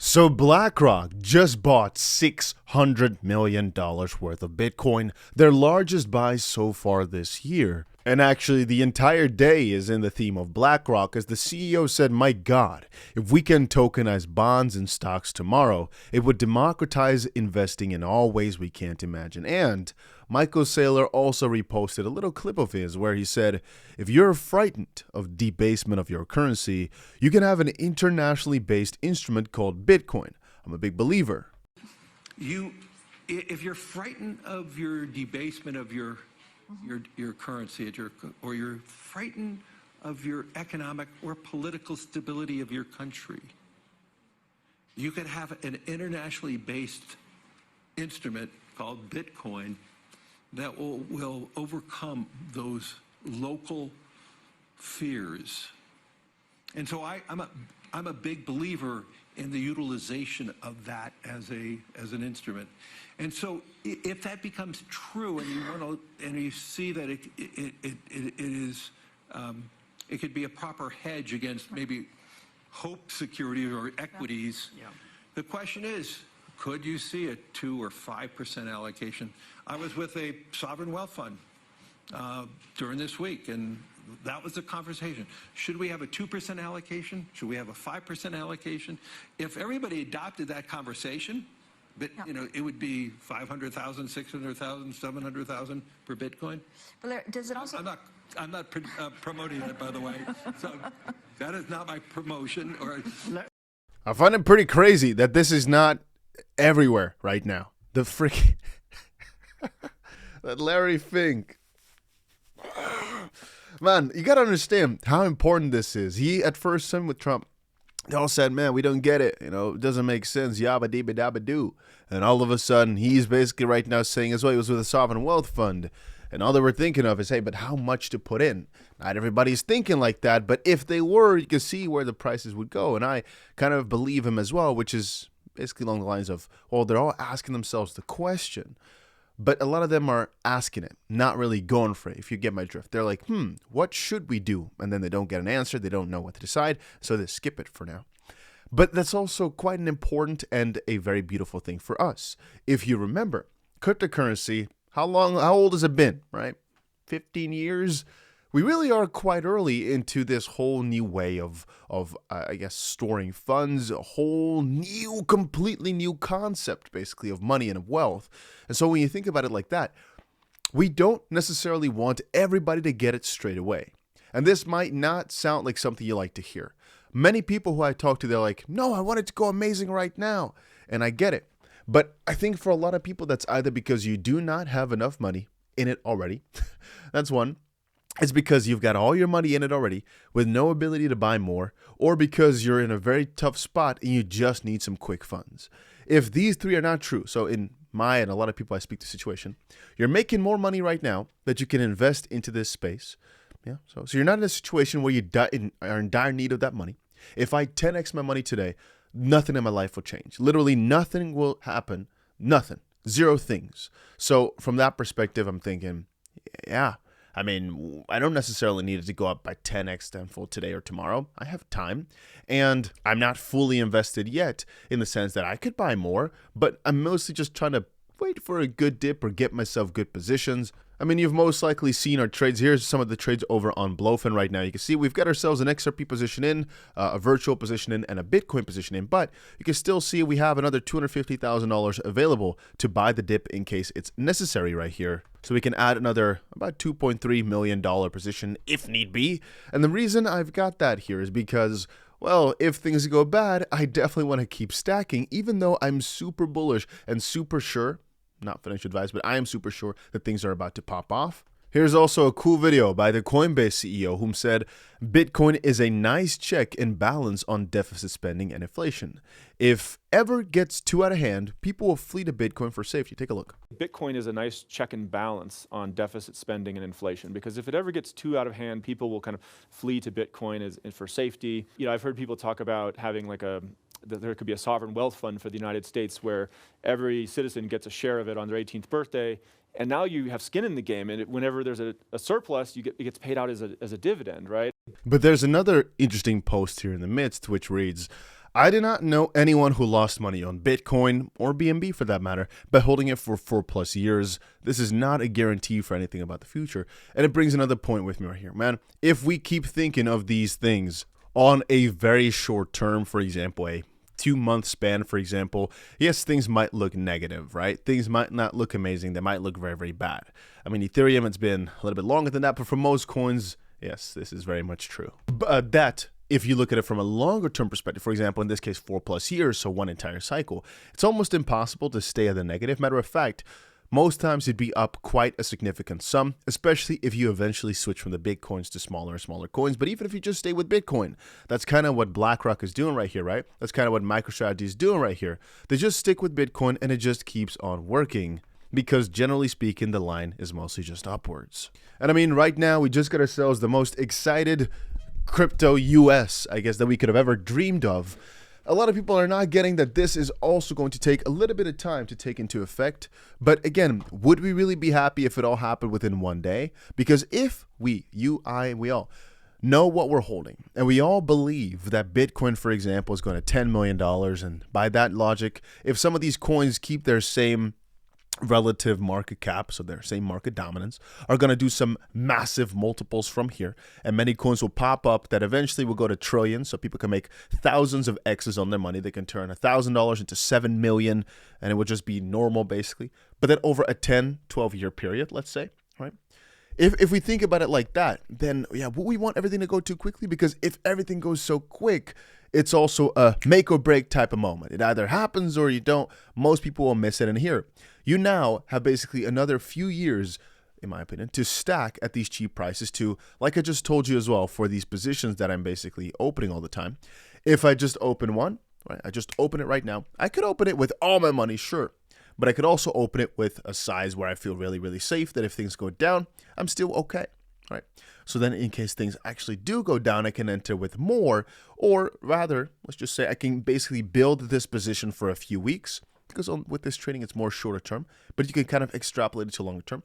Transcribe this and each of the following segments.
So BlackRock just bought $600 million worth of Bitcoin, their largest buy so far this year. And actually, the entire day is in the theme of BlackRock, as the CEO said, my God, if we can tokenize bonds and stocks tomorrow, it would democratize investing in all ways we can't imagine. And Michael Saylor also reposted a little clip of his where he said, if you're frightened of debasement of your currency, you can have an internationally based instrument called Bitcoin. I'm a big believer. If you're frightened of your debasement of your currency, or you're frightened of your economic or political stability of your country, you could have an internationally based instrument called Bitcoin that will overcome those local fears. And so I'm a big believer in the utilization of that as an instrument. And so if that becomes true, and you see that it could be a proper hedge against maybe hope security or equities, the question is, could you see a 2 or 5% allocation? I was with a sovereign wealth fund during this week, and that was the conversation. Should we have a 2% allocation? Should we have a 5% allocation? If everybody adopted that conversation, but it would be 500,000, 600,000, 700,000 per Bitcoin. But does it also? I'm not promoting it, by the way. So that is not my promotion. I find it pretty crazy that this is not everywhere right now. The freaking that Larry Fink. Man, you gotta understand how important this is. He at first signed with Trump. They all said, man, we don't get it. It doesn't make sense. 𝗖𝗢𝗀𝗏𝗏𝗏𝗏. And all of a sudden, he's basically right now saying as well, he was with a sovereign wealth fund. And all they were thinking of is, hey, but how much to put in? Not everybody's thinking like that. But if they were, you can see where the prices would go. And I kind of believe him as well, which is basically along the lines of, well, they're all asking themselves the question. But a lot of them are asking it, not really going for it, if you get my drift. They're like, what should we do? And then they don't get an answer. They don't know what to decide. So they skip it for now. But that's also quite an important and a very beautiful thing for us. If you remember, cryptocurrency, how old has it been, right? 15 years? We really are quite early into this whole new way of I guess, storing funds, a whole new, completely new concept, basically, of money and of wealth. And so when you think about it like that, we don't necessarily want everybody to get it straight away. And this might not sound like something you like to hear. Many people who I talk to, they're like, no, I want it to go amazing right now. And I get it. But I think for a lot of people, that's either because you do not have enough money in it already. That's one. It's because you've got all your money in it already with no ability to buy more, or because you're in a very tough spot and you just need some quick funds. If these three are not true, so in my and a lot of people I speak to situation, you're making more money right now that you can invest into this space. Yeah, so you're not in a situation where you are in dire need of that money. If I 10x my money today, nothing in my life will change. Literally nothing will happen. Nothing. Zero things. So from that perspective, I'm thinking, yeah, I mean, I don't necessarily need it to go up by 10x tenfold today or tomorrow. I have time, and I'm not fully invested yet in the sense that I could buy more, but I'm mostly just trying to wait for a good dip or get myself good positions. I mean, you've most likely seen our trades. Here's some of the trades over on Blowfin right now. You can see we've got ourselves an XRP position in, a virtual position in, and a Bitcoin position in. But you can still see we have another $250,000 available to buy the dip in case it's necessary right here. So we can add another about $2.3 million position if need be. And the reason I've got that here is because, well, if things go bad, I definitely want to keep stacking, even though I'm super bullish and super sure, not financial advice, but I am super sure that things are about to pop off. Here's also a cool video by the Coinbase CEO whom said, Bitcoin is a nice check and balance on deficit spending and inflation. If ever gets too out of hand, people will flee to Bitcoin for safety. Take a look. Bitcoin is a nice check and balance on deficit spending and inflation, because if it ever gets too out of hand, people will kind of flee to Bitcoin for safety. I've heard people talk about having like there could be a sovereign wealth fund for the United States where every citizen gets a share of it on their 18th birthday. And now you have skin in the game, and whenever there's a surplus, it gets paid out as a dividend, right? But there's another interesting post here in the midst, which reads, I do not know anyone who lost money on Bitcoin or BNB for that matter by holding it for 4+ years. This is not a guarantee for anything about the future. And it brings another point with me right here, man. If we keep thinking of these things on a very short term, for example, a 2-month span, for example, yes, things might look negative, right? Things might not look amazing. They might look very, very bad. I mean, Ethereum, it's been a little bit longer than that, but for most coins, yes, this is very much true. But if you look at it from a longer term perspective, for example, in this case, 4+ years, so one entire cycle, it's almost impossible to stay at the negative. Matter of fact, most times you'd be up quite a significant sum, especially if you eventually switch from the big coins to smaller and smaller coins. But even if you just stay with Bitcoin, that's kind of what BlackRock is doing right here, right? That's kind of what MicroStrategy is doing right here. They just stick with Bitcoin and it just keeps on working because generally speaking, the line is mostly just upwards. And I mean, right now, we just got ourselves the most excited crypto US, I guess, that we could have ever dreamed of. A lot of people are not getting that this is also going to take a little bit of time to take into effect. But again, would we really be happy if it all happened within one day? Because if we, you, I, we all know what we're holding, and we all believe that Bitcoin, for example, is going to $10 million. And by that logic, if some of these coins keep their same relative market cap, so their same market dominance, are going to do some massive multiples from here, and many coins will pop up that eventually will go to trillions, so people can make thousands of X's on their money. They can turn $1,000 into 7 million, and it would just be normal basically. But then over a 10-12 year period, let's say, right? If we think about it like that, then yeah, we want everything to go too quickly, because if everything goes so quick, it's also a make or break type of moment. It either happens or you don't. Most people will miss it. And here, you now have basically another few years, in my opinion, to stack at these cheap prices to, like I just told you as well, for these positions that I'm basically opening all the time. If I just open one, right, I just open it right now. I could open it with all my money, sure. But I could also open it with a size where I feel really, really safe that if things go down, I'm still okay. Right. So then in case things actually do go down, I can enter with more, or rather, let's just say I can basically build this position for a few weeks, because with this trading, it's more shorter term, but you can kind of extrapolate it to longer term.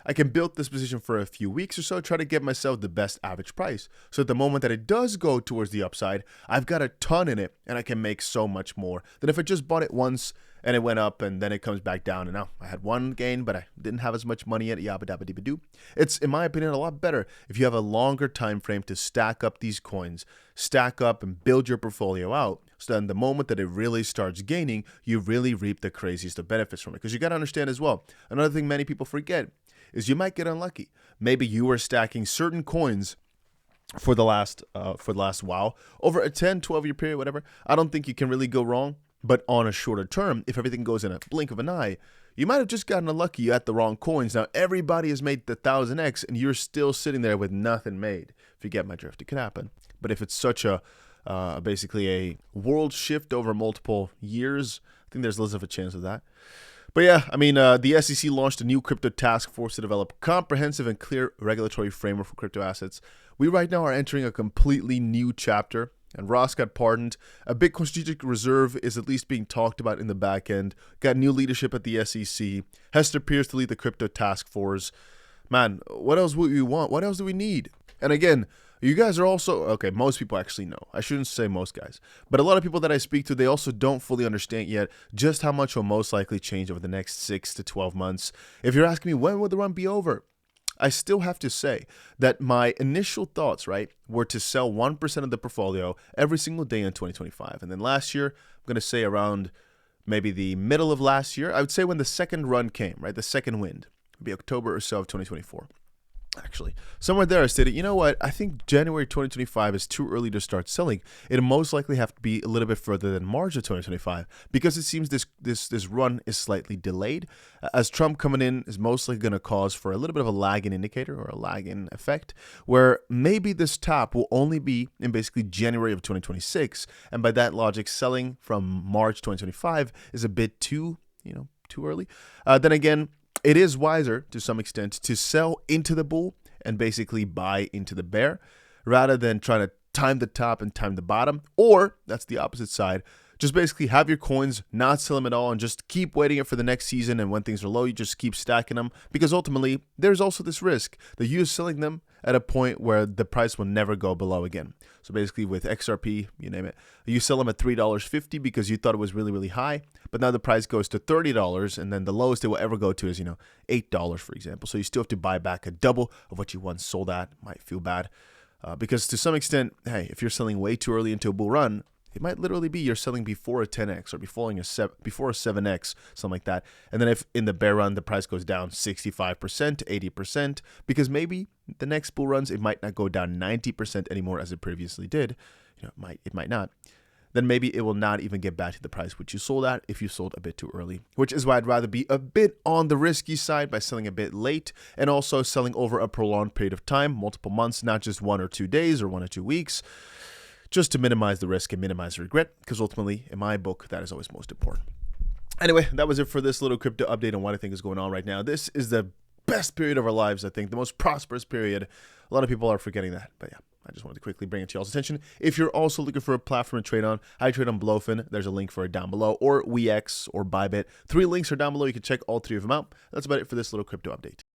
I can build this position for a few weeks or so, try to get myself the best average price. So at the moment that it does go towards the upside, I've got a ton in it and I can make so much more than if I just bought it once and it went up and then it comes back down. And now I had one gain, but I didn't have as much money yet. 𝗖𝗂𝗪𝗔𝗐𝗑𝗫. It's, in my opinion, a lot better if you have a longer time frame to stack up these coins, stack up and build your portfolio out. So then the moment that it really starts gaining, you really reap the craziest of benefits from it. Because you got to understand as well, another thing many people forget is you might get unlucky. Maybe you were stacking certain coins for the last while over a 10-12 year period, whatever. I don't think you can really go wrong. But on a shorter term, if everything goes in a blink of an eye, you might have just gotten unlucky. You had the wrong coins. Now everybody has made the 1000x and you're still sitting there with nothing made. If you get my drift, it could happen. But if it's such a basically a world shift over multiple years, I think there's less of a chance of that. But yeah, I mean, the SEC launched a new crypto task force to develop comprehensive and clear regulatory framework for crypto assets. We right now are entering a completely new chapter, and Ross got pardoned. A Bitcoin strategic reserve is at least being talked about in the back end. Got new leadership at the SEC. Hester Pierce to lead the crypto task force. Man, what else would we want? What else do we need? And again, you guys are also, okay, most people actually know. I shouldn't say most guys. But a lot of people that I speak to, they also don't fully understand yet just how much will most likely change over the next 6 to 12 months. If you're asking me, when will the run be over? I still have to say that my initial thoughts, right, were to sell 1% of the portfolio every single day in 2025. And then last year, I'm going to say around maybe the middle of last year, I would say when the second run came, right, the second wind, it would be October or so of 2024. Actually, somewhere there I stated, you know what, I think January 2025 is too early to start selling. It'll most likely have to be a little bit further than March of 2025, because it seems this run is slightly delayed, as Trump coming in is mostly going to cause for a little bit of a lagging indicator or a lagging effect, where maybe this top will only be in basically January of 2026, and by that logic, selling from March 2025 is a bit too early. Then again, it is wiser to some extent to sell into the bull and basically buy into the bear, rather than trying to time the top and time the bottom, or that's the opposite side, just basically have your coins, not sell them at all, and just keep waiting it for the next season. And when things are low, you just keep stacking them, because ultimately there's also this risk that you're selling them at a point where the price will never go below again. So basically with XRP, you name it, you sell them at $3.50 because you thought it was really, really high, but now the price goes to $30, and then the lowest it will ever go to is, $8, for example. So you still have to buy back a double of what you once sold at. Might feel bad. Because to some extent, hey, if you're selling way too early into a bull run, it might literally be you're selling before a 10x or before a 7x, something like that. And then if in the bear run, the price goes down 65%, 80%, because maybe the next bull runs, it might not go down 90% anymore as it previously did. It might not. Then maybe it will not even get back to the price which you sold at if you sold a bit too early, which is why I'd rather be a bit on the risky side by selling a bit late and also selling over a prolonged period of time, multiple months, not just 1 or 2 days or 1 or 2 weeks, just to minimize the risk and minimize the regret, because ultimately, in my book, that is always most important. Anyway, that was it for this little crypto update on what I think is going on right now. This is the best period of our lives, I think, the most prosperous period. A lot of people are forgetting that, but yeah. I just wanted to quickly bring it to y'all's attention. If you're also looking for a platform to trade on, I trade on 𝗏𝗏. There's a link for it down below, or WeX or Bybit. 3 links are down below. You can check all 3 of them out. That's about it for this little crypto update.